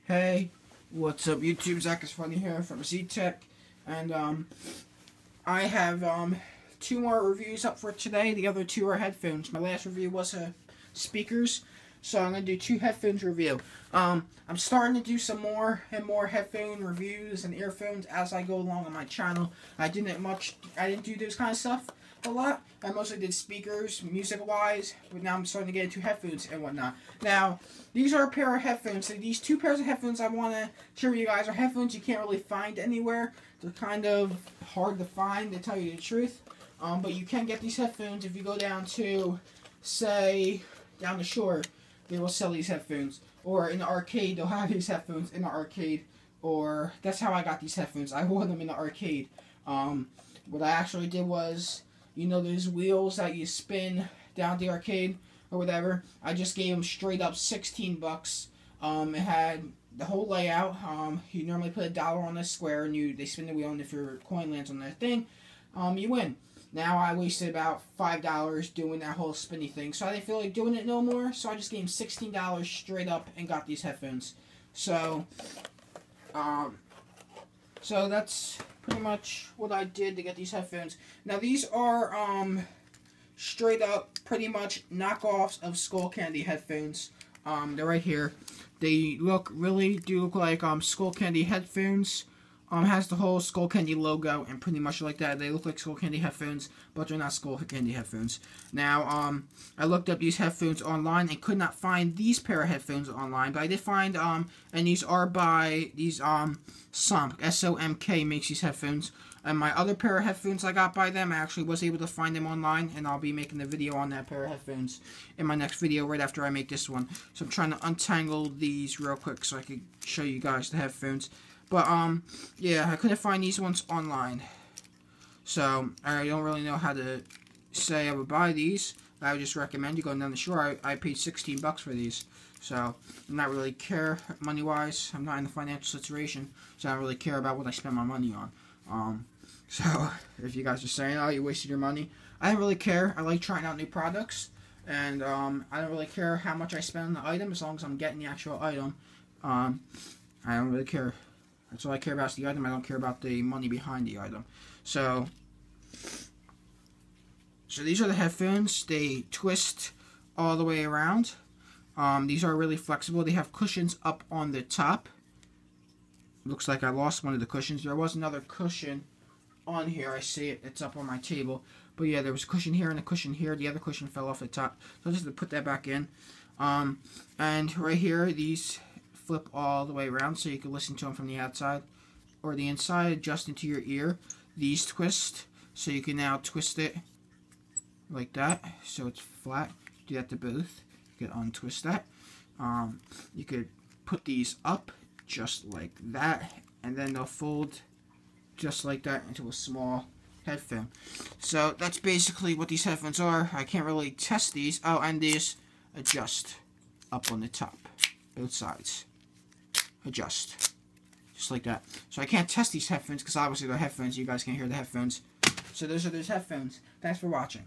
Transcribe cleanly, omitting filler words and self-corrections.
Hey, what's up YouTube? Zach is Funny here from Z-Tech, and I have two more reviews up for today. The other two are headphones. My last review was speakers, so I'm going to do two headphones review. I'm starting to do some more and more headphone reviews and earphones as I go along on my channel. I didn't do this kind of stuff a lot. I mostly did speakers, music-wise, but now I'm starting to get into headphones and whatnot. Now, these are a pair of headphones. So these two pairs of headphones I want to share you guys are headphones you can't really find anywhere. They're kind of hard to find, to tell you the truth. But you can get these headphones if you go down to, say, down the shore. They will sell these headphones. Or in the arcade, they'll have these headphones in the arcade. Or, that's how I got these headphones. I won them in the arcade. What I actually did was, you know those wheels that you spin down the arcade or whatever? I just gave them straight up 16 bucks. It had the whole layout. You normally put $1 on a square and they spin the wheel, and if your coin lands on that thing, you win. Now I wasted about $5 doing that whole spinny thing, so I didn't feel like doing it no more, so I just gave them $16 straight up and got these headphones. So that's pretty much what I did to get these headphones. Now these are straight up pretty much knockoffs of Skull Candy headphones. They're right here. They really do look like Skull Candy headphones. Has the whole Skull Candy logo and pretty much like that. They look like Skull Candy headphones, but they're not Skull Candy headphones. Now, I looked up these headphones online and could not find these pair of headphones online, but I did find, and these are by these, SOMK, SOMK makes these headphones. And my other pair of headphones I got by them, I actually was able to find them online, and I'll be making a video on that pair of headphones in my next video right after I make this one. So I'm trying to untangle these real quick so I can show you guys the headphones. But, yeah, I couldn't find these ones online. So, I don't really know how to say I would buy these. I would just recommend you going down the shore. I paid 16 bucks for these. So, I'm not really care money-wise. I'm not in a financial situation, so I don't really care about what I spend my money on. So, if you guys are saying, oh, you wasted your money, I don't really care. I like trying out new products. And, I don't really care how much I spend on the item, as long as I'm getting the actual item. I don't really care. That's all I care about is the item. I don't care about the money behind the item. So these are the headphones. They twist all the way around. These are really flexible. They have cushions up on the top. Looks like I lost one of the cushions. There was another cushion on here. I see it. It's up on my table. But yeah, there was a cushion here and a cushion here. The other cushion fell off the top. So I just have to put that back in. And right here, these flip all the way around so you can listen to them from the outside or the inside, adjusting to your ear. These twist, so you can now twist it like that so it's flat. Do that to both. You can untwist that. You could put these up just like that, and then they'll fold just like that into a small headphone. So that's basically what these headphones are. I can't really test these. Oh, and these adjust up on the top, both sides. Adjust. Just like that. So I can't test these headphones because obviously they're headphones. You guys can't hear the headphones. So those are those headphones. Thanks for watching.